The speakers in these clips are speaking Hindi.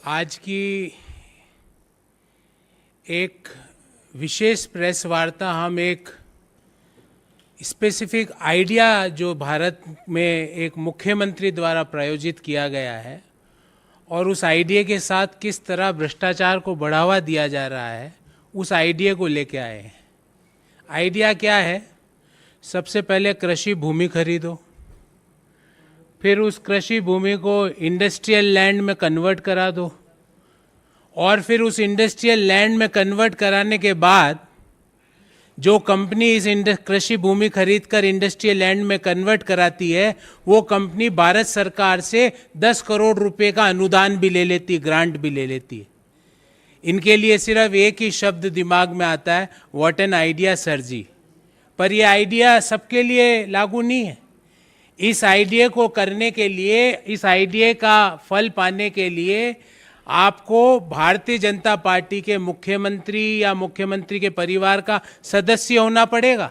आज की एक विशेष प्रेस वार्ता हम एक स्पेसिफिक आइडिया जो भारत में एक मुख्यमंत्री द्वारा प्रायोजित किया गया है और उस आइडिया के साथ किस तरह भ्रष्टाचार को बढ़ावा दिया जा रहा है, उस आइडिया को लेके आए हैं। आइडिया क्या है? सबसे पहले कृषि भूमि खरीदो, फिर उस कृषि भूमि को इंडस्ट्रियल लैंड में कन्वर्ट करा दो और फिर उस इंडस्ट्रियल लैंड में कन्वर्ट कराने के बाद जो कंपनी इस कृषि भूमि खरीदकर इंडस्ट्रियल लैंड में कन्वर्ट कराती है, वो कंपनी भारत सरकार से 10 करोड़ रुपए का अनुदान भी ले लेती, ग्रांट भी ले लेती है। इनके लिए सिर्फ एक ही शब्द दिमाग में आता है, व्हाट एन आइडिया सर जी। पर ये आइडिया सबके लिए लागू नहीं है। इस आइडिया को करने के लिए, इस आइडिया का फल पाने के लिए आपको भारतीय जनता पार्टी के मुख्यमंत्री या मुख्यमंत्री के परिवार का सदस्य होना पड़ेगा।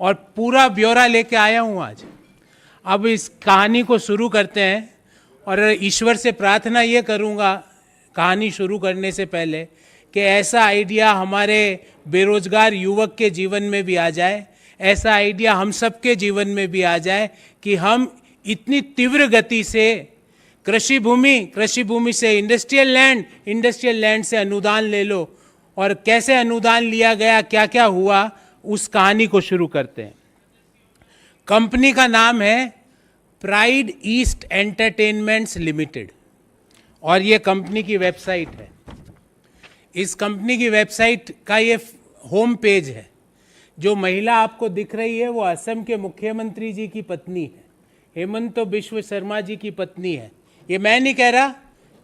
और पूरा ब्यौरा लेके आया हूं आज। अब इस कहानी को शुरू करते हैं और ईश्वर से प्रार्थना ये करूंगा कहानी शुरू करने से पहले कि ऐसा आइडिया हमारे बेरोजगार युवक के जीवन में भी आ जाए, ऐसा आइडिया हम सबके जीवन में भी आ जाए कि हम इतनी तीव्र गति से कृषि भूमि से इंडस्ट्रियल लैंड से अनुदान ले लो। और कैसे अनुदान लिया गया, क्या क्या हुआ, उस कहानी को शुरू करते हैं। कंपनी का नाम है प्राइड ईस्ट एंटरटेनमेंट्स लिमिटेड और ये कंपनी की वेबसाइट है। इस कंपनी की वेबसाइट का ये होम पेज है। जो महिला आपको दिख रही है वो असम के मुख्यमंत्री जी की पत्नी है, हेमंत बिश्व शर्मा जी की पत्नी है। ये मैं नहीं कह रहा,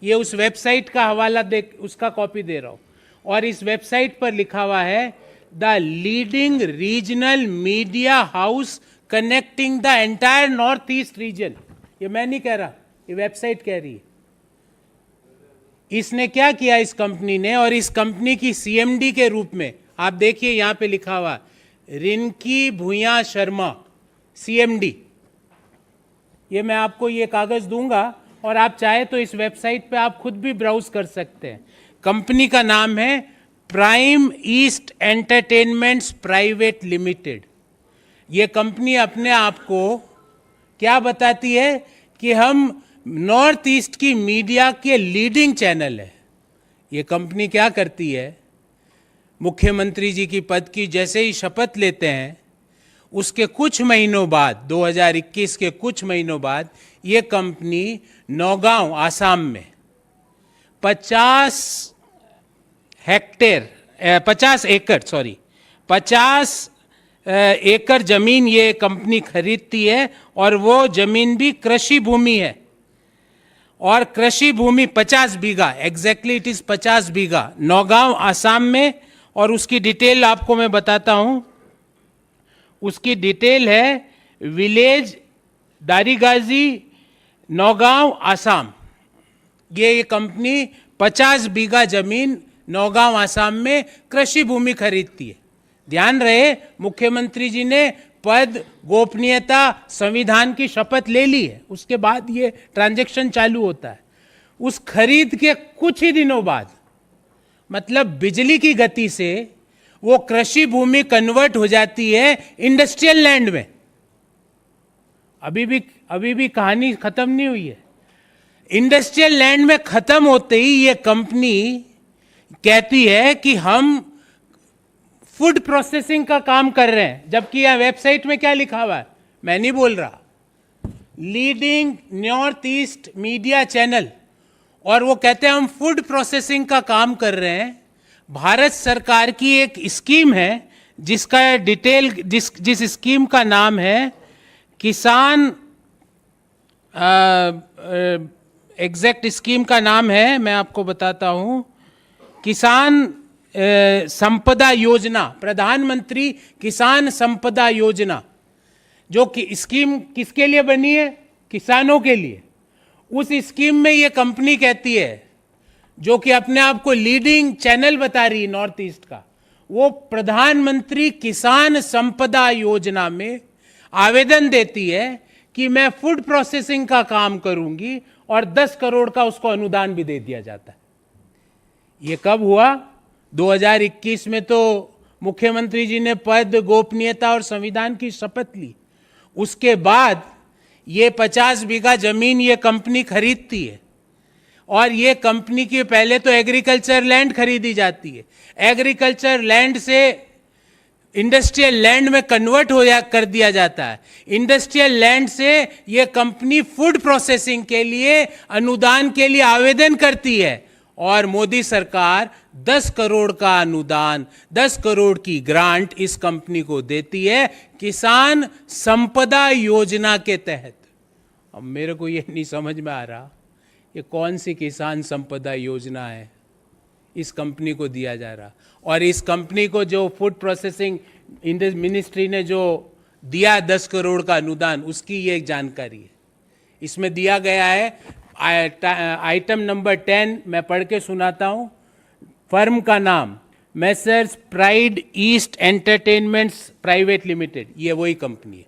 ये उस वेबसाइट का हवाला दे, उसका कॉपी दे रहा हूँ। और इस वेबसाइट पर लिखा हुआ है the leading regional media house connecting the entire north east region. ये मैं नहीं कह रहा, ये वेबसाइट कह रही है। इसने क्या किया इस कंपनी ने, और इस कंपनी की सीएमडी के रूप में आप देखिए यहाँ पे लिखा हुआ रिंकी भूया शर्मा सीएमडी। ये मैं आपको ये कागज दूंगा और आप चाहे तो इस वेबसाइट पे आप खुद भी ब्राउज कर सकते हैं। कंपनी का नाम है prime east Entertainments private limited. ये कंपनी अपने आप को क्या बताती है कि हम नॉर्थ ईस्ट की मीडिया के लीडिंग चैनल है। ये कंपनी क्या करती है, मुख्यमंत्री जी की पद की जैसे ही शपथ लेते हैं उसके कुछ महीनों बाद, 2021 के कुछ महीनों बाद, ये कंपनी नौगांव आसाम में 50 एकड़ जमीन ये कंपनी खरीदती है और वो जमीन भी कृषि भूमि है। और कृषि भूमि 50 बीघा, एग्जैक्टली इट इज 50 बीघा नौगांव आसाम में। और उसकी डिटेल आपको मैं बताता हूं। उसकी डिटेल है विलेज दारीगाजी, नौगांव आसाम। ये कंपनी 50 बीघा जमीन नौगांव आसाम में कृषि भूमि खरीदती है। ध्यान रहे, मुख्यमंत्री जी ने पद, गोपनीयता, संविधान की शपथ ले ली है, उसके बाद ये ट्रांजैक्शन चालू होता है। उस खरीद के कुछ ही दिनों बाद, मतलब बिजली की गति से, वो कृषि भूमि कन्वर्ट हो जाती है इंडस्ट्रियल लैंड में। अभी भी कहानी खत्म नहीं हुई है। इंडस्ट्रियल लैंड में खत्म होते ही ये कंपनी कहती है कि हम फूड प्रोसेसिंग का काम कर रहे हैं, जबकि यह वेबसाइट में क्या लिखा हुआ है मैं नहीं बोल रहा, leading north east media channel. और वो कहते हैं हम फूड प्रोसेसिंग का काम कर रहे हैं। भारत सरकार की एक स्कीम है जिसका डिटेल, जिस स्कीम का नाम है किसान, एग्जैक्ट स्कीम का नाम है, मैं आपको बताता हूं, किसान संपदा योजना, प्रधानमंत्री किसान संपदा योजना। जो कि स्कीम किसके लिए बनी है? किसानों के लिए। उस स्कीम में ये कंपनी कहती है, जो कि अपने आप को लीडिंग चैनल बता रही है नॉर्थ ईस्ट का, वो प्रधानमंत्री किसान संपदा योजना में आवेदन देती है कि मैं फूड प्रोसेसिंग का काम करूंगी और 10 करोड़ का उसको अनुदान भी दे दिया जाता है। ये कब हुआ? 2021 में तो मुख्यमंत्री जी ने पद, गोपनीयता और संविधान की शपथ ली। उसके बाद ये 50 बीघा जमीन ये कंपनी खरीदती है और ये कंपनी की पहले तो एग्रीकल्चर लैंड खरीदी जाती है, एग्रीकल्चर लैंड से इंडस्ट्रियल लैंड में कन्वर्ट कर दिया जाता है, इंडस्ट्रियल लैंड से ये कंपनी फूड प्रोसेसिंग के लिए अनुदान के लिए आवेदन करती है और मोदी सरकार 10 करोड़ का अनुदान, 10 करोड़ की ग्रांट इस कंपनी को देती है किसान संपदा योजना के तहत। अब मेरे को ये नहीं समझ में आ रहा ये कौन सी किसान संपदा योजना है इस कंपनी को दिया जा रहा, और इस कंपनी को जो फूड प्रोसेसिंग मिनिस्ट्री ने जो दिया 10 करोड़ का अनुदान, उसकी ये जानकारी है। इसमें दिया गया है आइटम नंबर 10, मैं पढ़ के सुनाता हूं। फर्म का नाम Messrs Pride East Entertainments private limited, ये वही कंपनी है।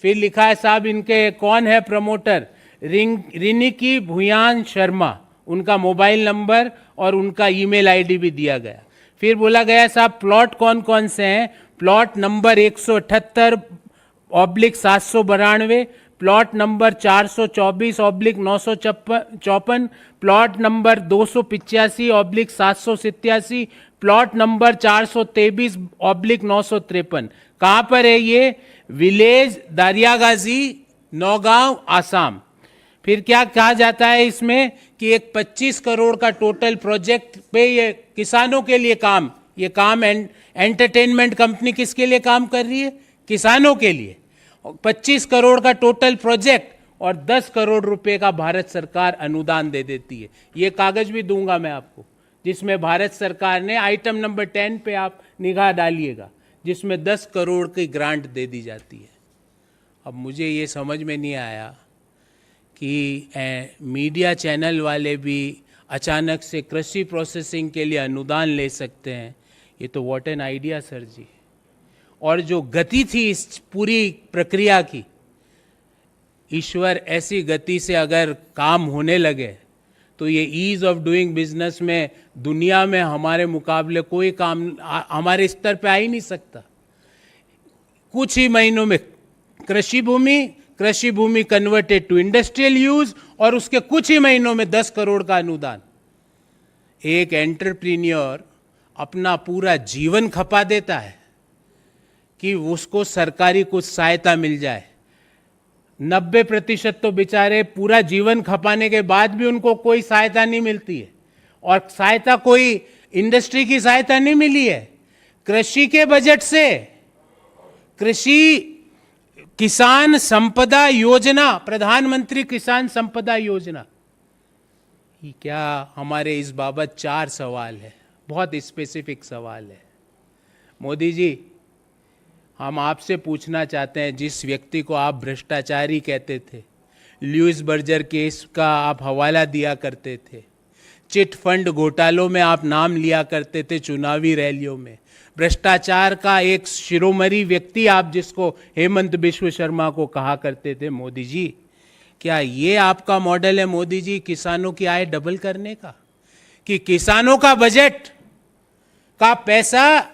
फिर लिखा है साहब इनके कौन है प्रमोटर, रिनिकी भुयान शर्मा, उनका मोबाइल नंबर और उनका ईमेल आईडी भी दिया गया। फिर बोला गया साहब प्लॉट कौन कौन से हैं, plot number 178/792, plot number 424/954, plot number 285/787, plot number 423/953। कहाँ पर है ये? विलेज दारियागाजी, नौगांव, आसाम। फिर क्या कहा जाता है इसमें कि एक 25 करोड़ का टोटल प्रोजेक्ट पे ये किसानों के लिए काम, ये काम एंटरटेनमेंट कंपनी किसके लिए काम कर रही है? किसानों के लिए। 25 करोड़ का टोटल प्रोजेक्ट और 10 करोड़ रुपए का भारत सरकार अनुदान दे देती है। ये कागज भी दूंगा मैं आपको, जिसमें भारत सरकार ने आइटम नंबर 10 पे आप निगाह डालिएगा, जिसमें 10 करोड़ की ग्रांट दे दी जाती है। अब मुझे ये समझ में नहीं आया कि मीडिया चैनल वाले भी अचानक से कृषि प्रोसेसिंग के लिए अनुदान ले सकते हैं। ये तो व्हाट एन आइडिया सर जी। और जो गति थी इस पूरी प्रक्रिया की, ईश्वर ऐसी गति से अगर काम होने लगे तो ये ईज ऑफ डूइंग बिजनेस में दुनिया में हमारे मुकाबले कोई काम हमारे स्तर पे आ ही नहीं सकता। कुछ ही महीनों में कृषि भूमि कन्वर्टेड टू इंडस्ट्रियल यूज और उसके कुछ ही महीनों में 10 करोड़ का अनुदान। एक एंटरप्रीनियर अपना पूरा जीवन खपा देता है कि उसको सरकारी कुछ सहायता मिल जाए। 90% तो बेचारे पूरा जीवन खपाने के बाद भी उनको कोई सहायता नहीं मिलती है, और सहायता कोई इंडस्ट्री की सहायता नहीं मिली है, कृषि के बजट से। कृषि किसान संपदा योजना, प्रधानमंत्री किसान संपदा योजना, क्या हमारे इस बाबत 4 सवाल है, बहुत स्पेसिफिक सवाल है। मोदी जी, हम आपसे पूछना चाहते हैं, जिस व्यक्ति को आप भ्रष्टाचारी कहते थे, ल्यूइस बर्जर केस का आप हवाला दिया करते थे, चिट फंड घोटालों में आप नाम लिया करते थे चुनावी रैलियों में, भ्रष्टाचार का एक शिरोमणि व्यक्ति आप जिसको हेमंत बिश्व शर्मा को कहा करते थे, मोदी जी, क्या ये आपका मॉडल है मोदी जी किसानों की आय डबल करने का? कि किसानों का बजट का पैसा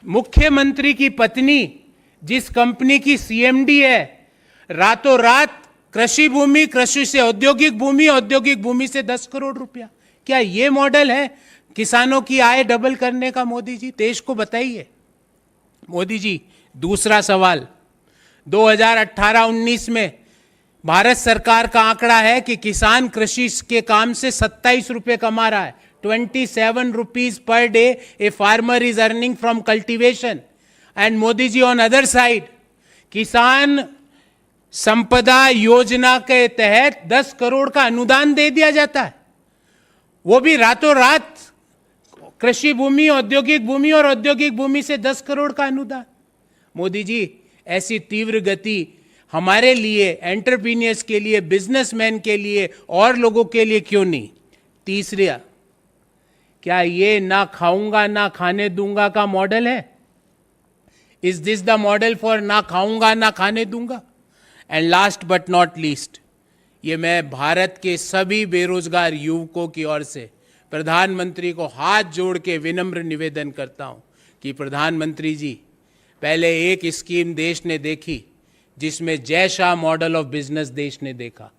मुख्यमंत्री की पत्नी जिस कंपनी की सीएमडी है, रातों रात कृषि भूमि, कृषि से औद्योगिक भूमि, औद्योगिक भूमि से 10 करोड़ रुपया, क्या ये मॉडल है किसानों की आय डबल करने का? मोदी जी देश को बताइए। मोदी जी, दूसरा सवाल, 2018-19 में भारत सरकार का आंकड़ा है कि किसान कृषि के काम से 27 रुपए कमा रहा है। 27 rupees per day a farmer is earning from cultivation. And Modi ji, on other side, किसान संपदा योजना के तहत 10 करोड़ का अनुदान दे दिया जाता है, वो भी रातों रात। कृषि भूमि, औद्योगिक भूमि और औद्योगिक भूमि से 10 करोड़ का अनुदान। मोदी जी, ऐसी तीव्र गति हमारे लिए, एंटरप्रीनियर्स के लिए, बिजनेसमैन के लिए और लोगों के लिए क्यों नहीं? तीसरा, क्या ये ना खाऊंगा ना खाने दूंगा का मॉडल है? Is this the model for ना खाऊंगा ना खाने दूंगा? And last but not least, ये मैं भारत के सभी बेरोजगार युवकों की ओर से प्रधानमंत्री को हाथ जोड़ के विनम्र निवेदन करता हूं कि प्रधानमंत्री जी, पहले एक स्कीम देश ने देखी जिसमें Jay Shah model of business देश ने देखा,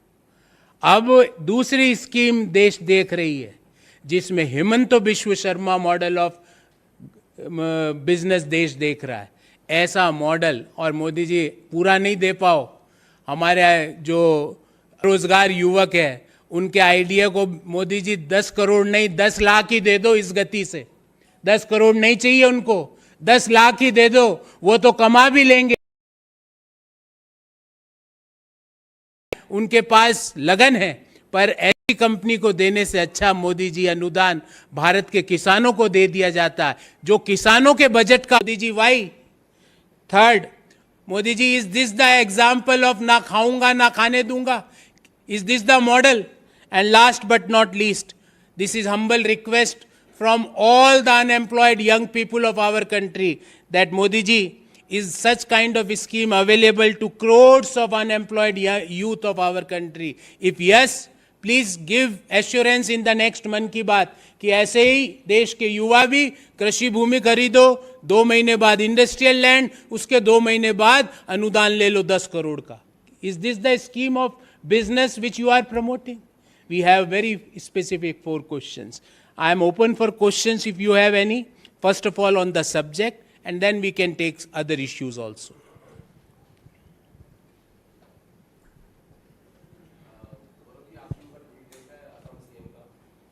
अब दूसरी स्कीम देश देख रही है जिसमें Himanta Biswa Sharma model of business देश देख रहा है। ऐसा मॉडल, और मोदी जी पूरा नहीं दे पाओ, हमारे जो रोजगार युवक है उनके आइडिया को मोदी जी 10 करोड़ नहीं 10 लाख ही दे दो। इस गति से 10 करोड़ नहीं चाहिए उनको, 10 लाख ही दे दो, वो तो कमा भी लेंगे। उनके पास लगन है, पर ऐसी कंपनी को देने से अच्छा मोदी जी अनुदान भारत के किसानों को दे दिया जाता है, जो किसानों के बजट का। Modi ji why? Third, Modi ji, is this the example of ना खाऊंगा ना खाने दूंगा? Is this the model? And last but not least, this is humble request from all the unemployed young people of our country that Modi ji, is such kind of scheme available to crores of unemployed youth of our country? If yes, please give assurance in the next मन की बात कि ऐसे ही देश के युवा भी कृषि भूमि खरीदो, 2 महीने बाद इंडस्ट्रियल लैंड, उसके 2 महीने बाद अनुदान ले लो 10 करोड़ का। Is this the scheme of business which you are promoting? We have very specific 4 questions. I am open for questions if you have any, first of all on the subject, and then we can take other issues also.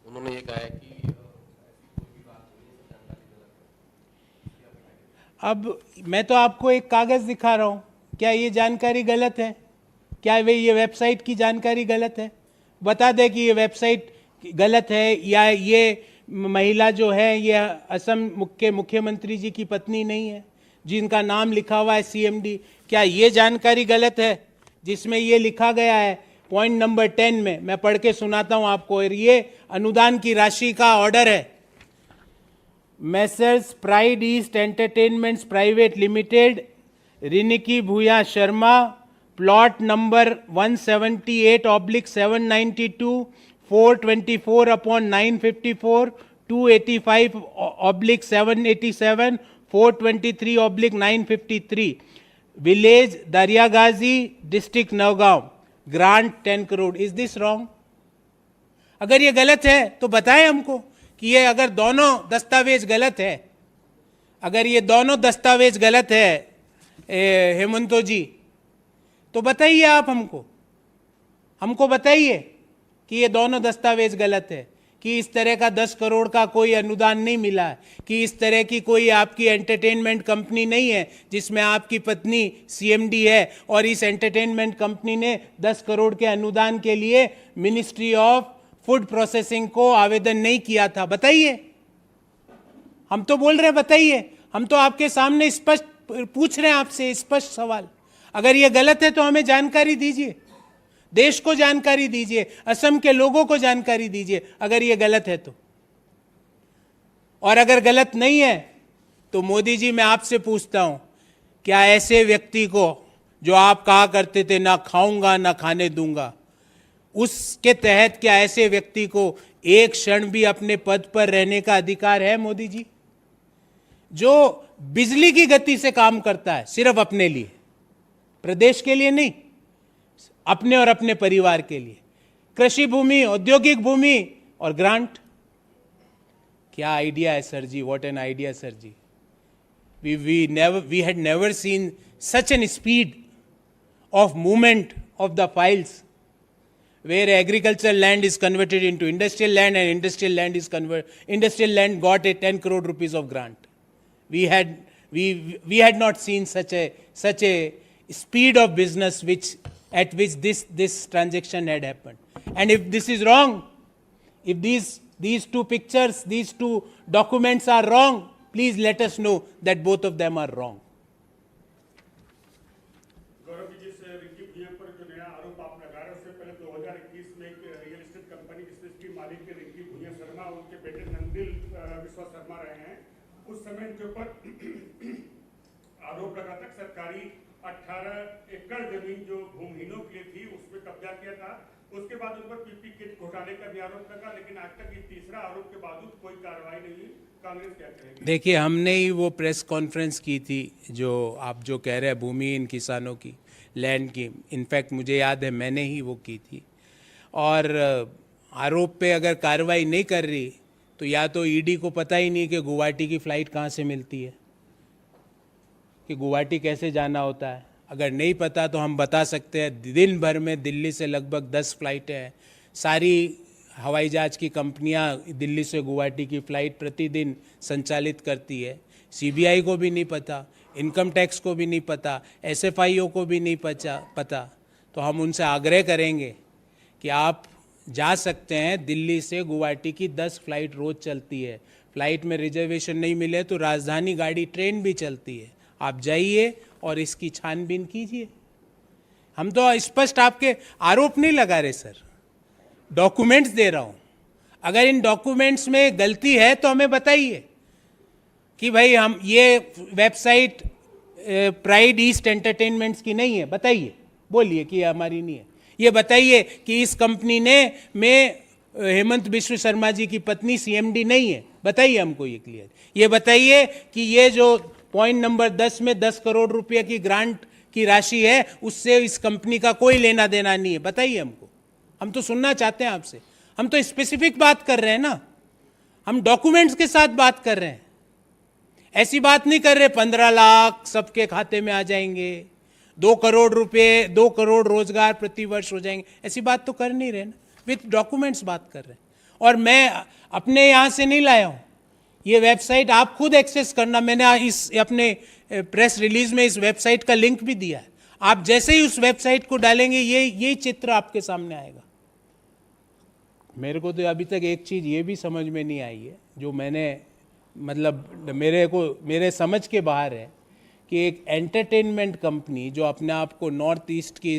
उन्होंने ये कहा है कि अब मैं तो आपको एक कागज दिखा रहा हूं, क्या ये जानकारी गलत है? क्या वे ये वेबसाइट की जानकारी गलत है? बता दे कि ये वेबसाइट गलत है, या ये महिला जो है ये असम के मुख्यमंत्री जी की पत्नी नहीं है जिनका नाम लिखा हुआ है सीएमडी। क्या ये जानकारी गलत है जिसमें ये लिखा गया है पॉइंट नंबर 10 में? मैं पढ़ के सुनाता हूं आपको। और ये अनुदान की राशि का ऑर्डर है। Messrs Pride East Entertainments private limited, Riniki Bhuyan Sharma, plot number 178/792, 424/954, 285/787, 423/953, village Daryagaji, district Nagaon, grant 10 crore. Is this wrong? अगर ये गलत है तो बताएं हमको कि ये अगर दोनों दस्तावेज गलत है, अगर ये दोनों दस्तावेज गलत है हेमंतो जी, तो बताइए आप हमको बताइए कि ये दोनों दस्तावेज गलत है, कि इस तरह का 10 करोड़ का कोई अनुदान नहीं मिला है, कि इस तरह की कोई आपकी एंटरटेनमेंट कंपनी नहीं है जिसमें आपकी पत्नी सीएमडी है और इस एंटरटेनमेंट कंपनी ने 10 करोड़ के अनुदान के लिए मिनिस्ट्री ऑफ फूड प्रोसेसिंग को आवेदन नहीं किया था। बताइए। हम तो बोल रहे हैं बताइए, हम तो आपके सामने स्पष्ट पूछ रहे हैं आपसे स्पष्ट सवाल। अगर ये गलत है तो हमें जानकारी दीजिए, देश को जानकारी दीजिए, असम के लोगों को जानकारी दीजिए अगर ये गलत है तो। और अगर गलत नहीं है तो मोदी जी मैं आपसे पूछता हूं, क्या ऐसे व्यक्ति को जो आप कहा करते थे ना खाऊंगा ना खाने दूंगा, उसके तहत क्या ऐसे व्यक्ति को एक क्षण भी अपने पद पर रहने का अधिकार है? मोदी जी जो बिजली की गति से काम करता है सिर्फ अपने लिए, प्रदेश के लिए नहीं, अपने और अपने परिवार के लिए, कृषि भूमि, औद्योगिक भूमि और ग्रांट। क्या आइडिया है sir ji, what an idea sir ji. We had never seen such an speed of movement of the files where agricultural land is converted into industrial land and industrial land got a 10 crore rupees of grant. We had not seen such a speed of business at which this transaction had happened. And if this is wrong, if these two pictures, these two documents are wrong, please let us know that both of them are wrong. उस समय के ऊपर आरोप लगा था सरकारी 18 एकड़ जमीन जो भूमिहीनों के लिए थी उस पर कब्जा किया था उसके बाद उन पर पीपी किट घोटाले का भी आरोप लगा, लेकिन आज तक ये तीसरा आरोप के बावजूद कोई कार्रवाई नहीं हुई। कांग्रेस क्या कहेगी? देखिए, हमने ही वो प्रेस कॉन्फ्रेंस की थी जो आप जो कह रहे हैं, भूमिहीन किसानों की, लैंड की। इनफैक्ट मुझे याद है मैंने ही वो की थी। और आरोप पे अगर कार्रवाई नहीं कर रही तो या तो ईडी को पता ही नहीं कि गुवाहाटी की फ़्लाइट कहाँ से मिलती है, कि गुवाहाटी कैसे जाना होता है। अगर नहीं पता तो हम बता सकते हैं, दिन भर में दिल्ली से लगभग 10 फ्लाइटें हैं। सारी हवाई जहाज़ की कंपनियां दिल्ली से गुवाहाटी की फ़्लाइट प्रतिदिन संचालित करती है। सीबीआई को भी नहीं पता, इनकम टैक्स को भी नहीं पता, एसएफआईओ को भी नहीं पता। तो हम उनसे आग्रह करेंगे कि आप जा सकते हैं, दिल्ली से गुवाहाटी की 10 फ्लाइट रोज़ चलती है। फ्लाइट में रिजर्वेशन नहीं मिले तो राजधानी गाड़ी ट्रेन भी चलती है। आप जाइए और इसकी छानबीन कीजिए। हम तो स्पष्ट आपके आरोप नहीं लगा रहे सर, डॉक्यूमेंट्स दे रहा हूं। अगर इन डॉक्यूमेंट्स में गलती है तो हमें बताइए कि भाई हम ये वेबसाइट प्राइड ईस्ट एंटरटेनमेंट्स की नहीं है, बताइए, बोलिए कि हमारी नहीं है। ये बताइए कि इस कंपनी में हेमंत बिश्व शर्मा जी की पत्नी सीएमडी नहीं है, बताइए हमको ये क्लियर। ये बताइए कि ये जो पॉइंट नंबर 10 में 10 करोड़ रुपए की ग्रांट की राशि है, उससे इस कंपनी का कोई लेना देना नहीं है, बताइए हमको। हम तो सुनना चाहते हैं आपसे। हम तो स्पेसिफिक बात कर रहे हैं ना, हम डॉक्यूमेंट्स के साथ बात कर रहे हैं। ऐसी बात नहीं कर रहे 15 लाख सबके खाते में आ जाएंगे, 2 करोड़ रुपए, 2 करोड़ रोजगार प्रति वर्ष हो जाएंगे, ऐसी बात तो कर नहीं रहे ना, विथ डॉक्यूमेंट्स बात कर रहे हैं। और मैं अपने यहाँ से नहीं लाया हूँ, ये वेबसाइट आप खुद एक्सेस करना। मैंने इस अपने प्रेस रिलीज में इस वेबसाइट का लिंक भी दिया है। आप जैसे ही उस वेबसाइट को डालेंगे ये चित्र आपके सामने आएगा। मेरे को तो अभी तक एक चीज़ ये भी समझ में नहीं आई है, जो मैंने मतलब मेरे समझ के बाहर है, कि एक एंटरटेनमेंट कंपनी जो अपने आप को नॉर्थ ईस्ट की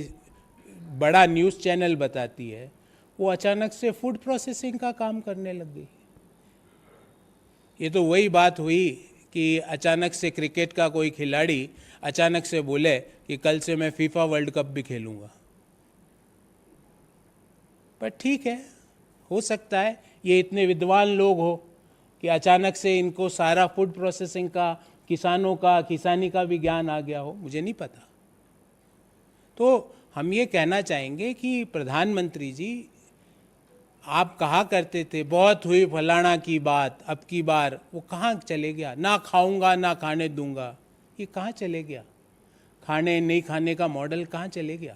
बड़ा न्यूज़ चैनल बताती है, वो अचानक से फूड प्रोसेसिंग का काम करने लग गई। ये तो वही बात हुई कि अचानक से क्रिकेट का कोई खिलाड़ी अचानक से बोले कि कल से मैं फीफा वर्ल्ड कप भी खेलूंगा। पर ठीक है, हो सकता है ये इतने विद्वान लोग हो कि अचानक से इनको सारा फूड प्रोसेसिंग का, किसानों का, किसानी का भी ज्ञान आ गया हो, मुझे नहीं पता। तो हम ये कहना चाहेंगे कि प्रधानमंत्री जी, आप कहा करते थे बहुत हुई फलाना की बात, अब की बार वो कहाँ चले गया? ना खाऊंगा ना खाने दूंगा, ये कहाँ चले गया? खाने नहीं खाने का मॉडल कहाँ चले गया?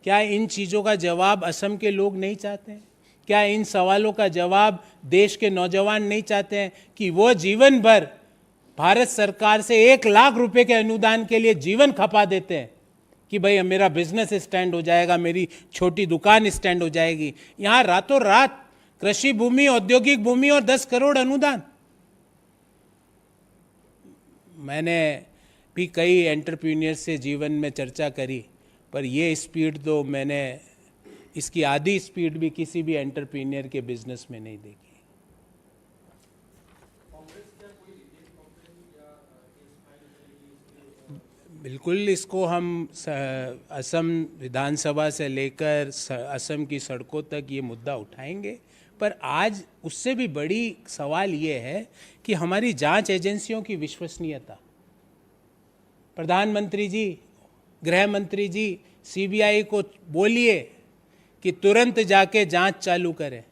क्या इन चीज़ों का जवाब असम के लोग नहीं चाहते हैं? क्या इन सवालों का जवाब देश के नौजवान नहीं चाहते हैं कि वो जीवन भर भारत सरकार से 1 लाख रुपए के अनुदान के लिए जीवन खपा देते हैं कि भाई मेरा बिजनेस स्टैंड हो जाएगा, मेरी छोटी दुकान स्टैंड हो जाएगी। यहाँ रातों रात कृषि भूमि, औद्योगिक भूमि और 10 करोड़ अनुदान। मैंने भी कई एंटरप्रेन्योर से जीवन में चर्चा करी, पर ये स्पीड तो मैंने, इसकी आधी स्पीड भी किसी भी एंटरप्रेन्योर के बिजनेस में नहीं देखी। बिल्कुल, इसको हम असम विधानसभा से लेकर असम की सड़कों तक ये मुद्दा उठाएंगे। पर आज उससे भी बड़ी सवाल ये है कि हमारी जांच एजेंसियों की विश्वसनीयता। प्रधानमंत्री जी, गृह मंत्री जी, सीबीआई को बोलिए कि तुरंत जाके जांच चालू करें।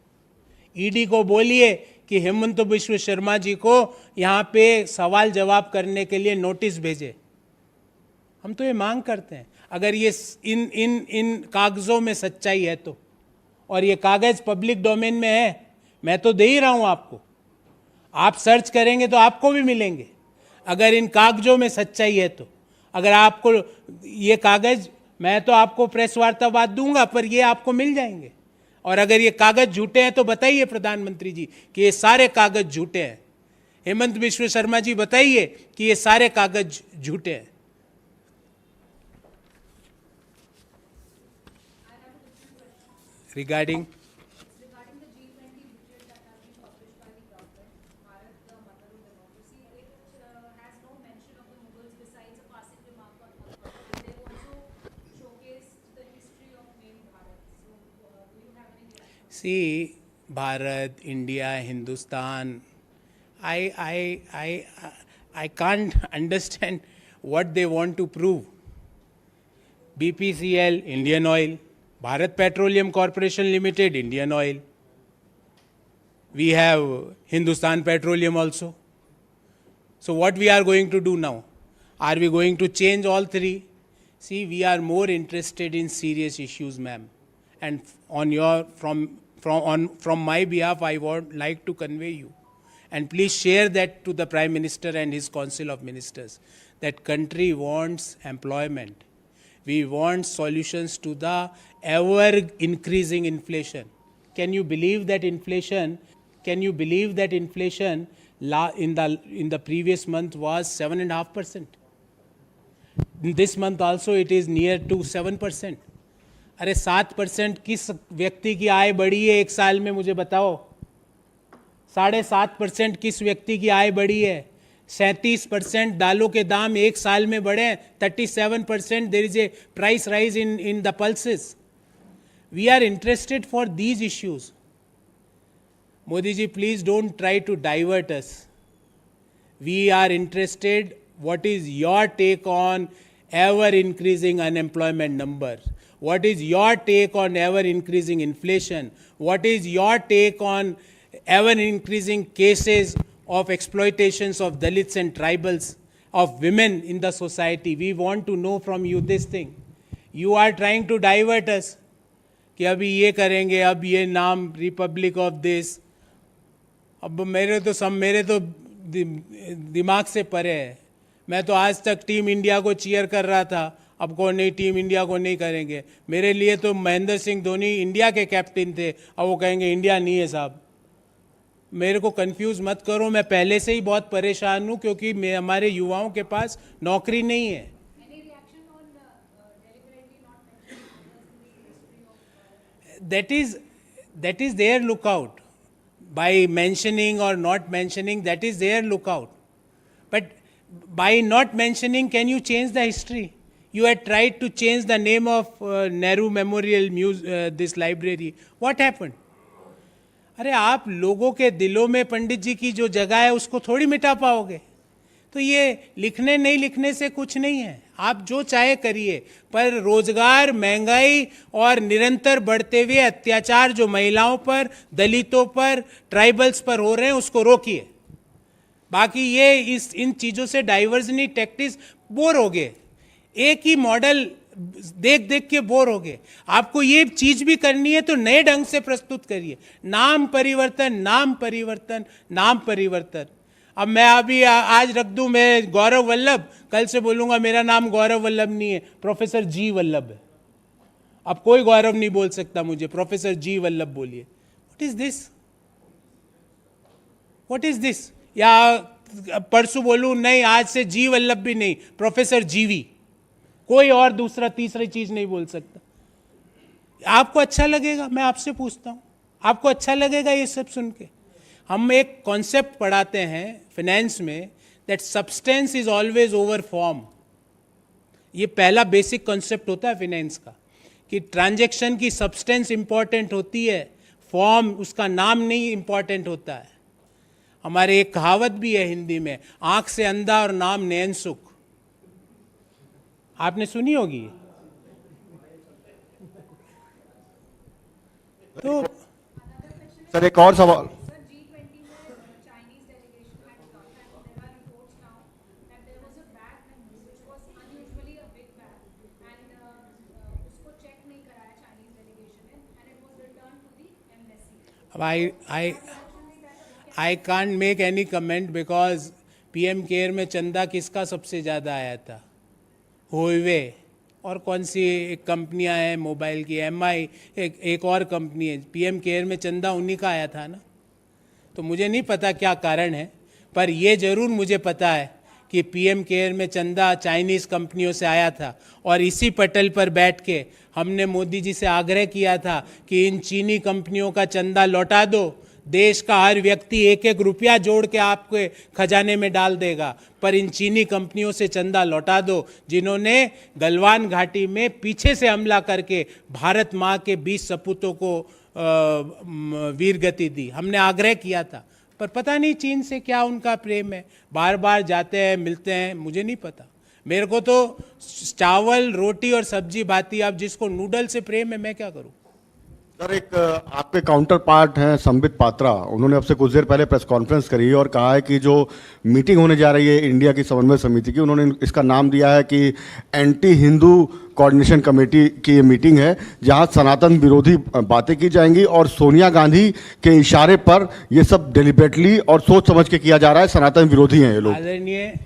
ईडी को बोलिए कि हेमंत बिश्व शर्मा जी को यहाँ पे सवाल जवाब करने के लिए नोटिस भेजे। हम तो ये मांग करते हैं, अगर ये इन कागजों में सच्चाई है तो, और ये कागज पब्लिक डोमेन में है, मैं तो दे ही रहा हूं आपको, आप सर्च करेंगे तो आपको भी मिलेंगे। अगर इन कागजों में सच्चाई है तो, अगर आपको ये कागज, मैं तो आपको प्रेस वार्ता बात दूंगा, पर ये आपको मिल जाएंगे। और अगर ये कागज झूठे हैं तो बताइए प्रधानमंत्री जी कि ये सारे कागज झूठे हैं। हेमंत बिश्व शर्मा जी, बताइए कि ये सारे कागज झूठे हैं। Regarding regarding the G20 budget that has been published by the government, Bharat, the Mother of Democracy, it has no mention of the Mughals besides a passing remark on Akbar. They've also showcased the history See, Bharat, India, Hindustan, I can't understand what they want to prove. BPCL, Indian Oil, Bharat Petroleum Corporation Limited, Indian Oil. We have Hindustan Petroleum also. So what we are going to do now? Are we going to change all three? See, we are more interested in serious issues, ma'am. And from my behalf, I would like to convey you. And please share that to the Prime Minister and his Council of Ministers. That country wants employment. We want solutions to the ever increasing inflation. Can you believe that inflation? In the previous month was 7.5%. This month also it is near to 7%. अरे 7% किस व्यक्ति की आय बढ़ी है एक साल में, मुझे बताओ? 7.5% किस व्यक्ति की आय बढ़ी है? 37% दालों के दाम एक साल में बढ़े. 37% there is a price rise in the pulses. We are interested for these issues. Modi ji, please don't try to divert us. We are interested. What is your take on ever increasing unemployment number? What is your take on ever increasing inflation? What is your take on ever increasing cases of exploitations of Dalits and tribals, of women in the society? We want to know from you this thing. You are trying to divert us. कि अभी ये करेंगे, अब ये नाम रिपब्लिक ऑफ दिस. अब मेरे तो दिमाग से परे है. मैं तो आज तक टीम इंडिया को चीयर कर रहा था, अब कौन नहीं, टीम इंडिया को नहीं करेंगे. मेरे लिए तो महेंद्र सिंह धोनी इंडिया के कैप्टन थे, अब वो कहेंगे इंडिया नहीं है साहब. मेरे को कंफ्यूज मत करो, मैं पहले से ही बहुत परेशान हूँ क्योंकि हमारे युवाओं के पास नौकरी नहीं है. That is their lookout. By mentioning or not mentioning, that is their lookout. But by not mentioning, can you change the history? You had tried to change the name of Nehru Memorial this library. What happened? अरे आप लोगों के दिलों में पंडित जी की जो जगह है उसको थोड़ी मिटा पाओगे. तो ये लिखने नहीं लिखने से कुछ नहीं है. आप जो चाहे करिए, पर रोजगार, महंगाई और निरंतर बढ़ते हुए अत्याचार जो महिलाओं पर, दलितों पर, ट्राइबल्स पर हो रहे हैं उसको रोकिए. बाकी ये इन चीज़ों से डाइवर्जनी टैक्टिक्स बोर हो गए. एक ही मॉडल देख देख के बोर हो गए. आपको ये चीज भी करनी है तो नए ढंग से प्रस्तुत करिए. नाम परिवर्तन, नाम परिवर्तन, नाम परिवर्तन. अब मैं अभी आज रख दूं मैं गौरव वल्लभ, कल से बोलूंगा मेरा नाम गौरव वल्लभ नहीं है, प्रोफेसर जी वल्लभ है. अब कोई गौरव नहीं बोल सकता मुझे, प्रोफेसर जी वल्लभ बोलिए. What is this? What is this? या परसों बोलूं नहीं, आज से जी वल्लभ भी नहीं, प्रोफेसर जीवी. कोई और दूसरा तीसरी चीज नहीं बोल सकता. आपको अच्छा लगेगा? मैं आपसे पूछता हूं, आपको अच्छा लगेगा ये सब सुन के? हम एक कॉन्सेप्ट पढ़ाते हैं फाइनेंस में, that substance is always over form. ये पहला बेसिक कॉन्सेप्ट होता है फाइनेंस का, कि ट्रांजैक्शन की सब्सटेंस इंपॉर्टेंट होती है, फॉर्म, उसका नाम नहीं इंपॉर्टेंट होता है. हमारे एक कहावत भी है हिंदी में, आंख से अंधा और नाम नैन सुख. आपने सुनी होगी. तो सर एक और सवाल. I can't make any comment because PM care में चंदा किसका सबसे ज़्यादा आया था? हुआवे और कौन सी एक कंपनियां हैं मोबाइल की, MI, एक और कंपनी है. PM केयर में चंदा उन्हीं का आया था ना. तो मुझे नहीं पता क्या कारण है, पर ये ज़रूर मुझे पता है कि PM केयर में चंदा चाइनीज़ कंपनियों से आया था. और इसी पटल पर बैठ के हमने मोदी जी से आग्रह किया था कि इन चीनी कंपनियों का चंदा लौटा दो. देश का हर व्यक्ति एक एक रुपया जोड़ के आपके खजाने में डाल देगा, पर इन चीनी कंपनियों से चंदा लौटा दो जिन्होंने गलवान घाटी में पीछे से हमला करके भारत माँ के 20 सपूतों को वीर गति दी, हमने आग्रह किया था, पर पता नहीं चीन से क्या उनका प्रेम है, बार बार जाते हैं मिलते हैं, मुझे नहीं पता। मेरे को तो चावल रोटी और सब्जी भाती, आप जिसको नूडल से प्रेम है, मैं क्या करूं। सर एक आपके काउंटर पार्ट हैं संबित पात्रा, उन्होंने अब से कुछ देर पहले प्रेस कॉन्फ्रेंस करी है और कहा है कि जो मीटिंग होने जा रही है इंडिया की समन्वय समिति की, उन्होंने इसका नाम दिया है कि एंटी हिंदू कोऑर्डिनेशन कमेटी की ये मीटिंग है, जहां सनातन विरोधी बातें की जाएंगी और सोनिया गांधी के इशारे पर ये सब डेलिबरेटली और सोच समझ के किया जा रहा है, सनातन विरोधी हैं ये लोग। आदरणीय,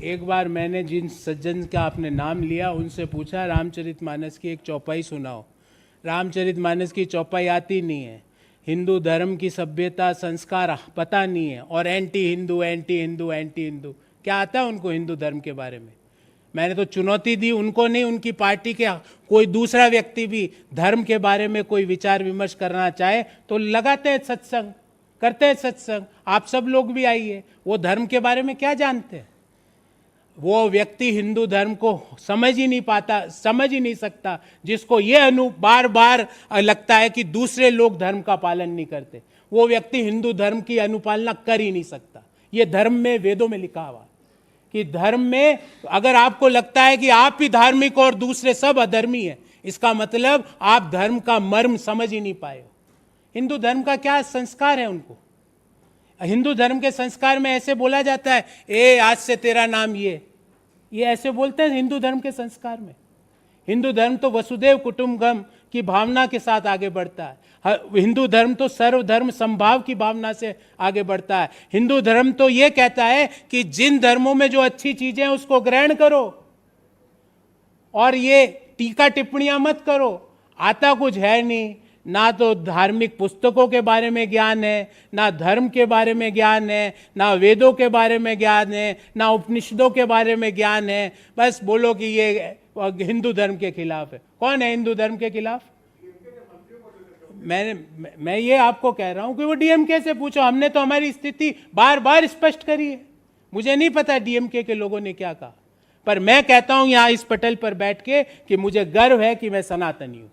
एक बार मैंने जिन सज्जन का आपने नाम लिया उनसे पूछा रामचरितमानस की एक चौपाई सुनाओ। रामचरितमानस की चौपाई आती नहीं है, हिंदू धर्म की सभ्यता संस्कार पता नहीं है, और anti Hindu anti Hindu anti Hindu, क्या आता है उनको हिंदू धर्म के बारे में। मैंने तो चुनौती दी उनको नहीं, उनकी पार्टी के कोई दूसरा व्यक्ति भी धर्म के बारे में कोई विचार विमर्श करना चाहे तो लगाते हैं सत्संग, करते हैं सत्संग, आप सब लोग भी आइए। वो धर्म के बारे में क्या जानते हैं? वो व्यक्ति हिंदू धर्म को समझ ही नहीं पाता, समझ ही नहीं सकता, जिसको ये बार बार लगता है कि दूसरे लोग धर्म का पालन नहीं करते, वो व्यक्ति हिंदू धर्म की अनुपालना कर ही नहीं सकता। ये धर्म में, वेदों में लिखा हुआ कि धर्म में अगर आपको लगता है कि आप ही धार्मिक और दूसरे सब अधर्मी हैं, इसका मतलब आप धर्म का मर्म समझ ही नहीं पाए हो। हिंदू धर्म का क्या संस्कार है उनको? हिंदू धर्म के संस्कार में ऐसे बोला जाता है, ए आज से तेरा नाम ये ऐसे बोलते हैं हिंदू धर्म के संस्कार में। हिंदू धर्म तो वसुदेव कुटुंबकम की भावना के साथ आगे बढ़ता है। हिंदू धर्म तो सर्वधर्म संभाव की भावना से आगे बढ़ता है। हिंदू धर्म तो ये कहता है कि जिन धर्मों में जो अच्छी चीजें हैं उसको ग्रहण करो और ये टीका टिप्पणियां मत करो। आता कुछ है नहीं, ना तो धार्मिक पुस्तकों के बारे में ज्ञान है, ना धर्म के बारे में ज्ञान है, ना वेदों के बारे में ज्ञान है, ना उपनिषदों के बारे में ज्ञान है। बस बोलो कि ये हिंदू धर्म के खिलाफ है। कौन है हिंदू धर्म के खिलाफ? मैं ये आपको कह रहा हूं कि वो डीएमके से पूछो, हमने तो हमारी स्थिति बार बार स्पष्ट करी है। मुझे नहीं पता डीएमके के लोगों ने क्या कहा, पर मैं कहता हूं यहां इस पटल पर बैठ के कि मुझे गर्व है कि मैं सनातनी हूं।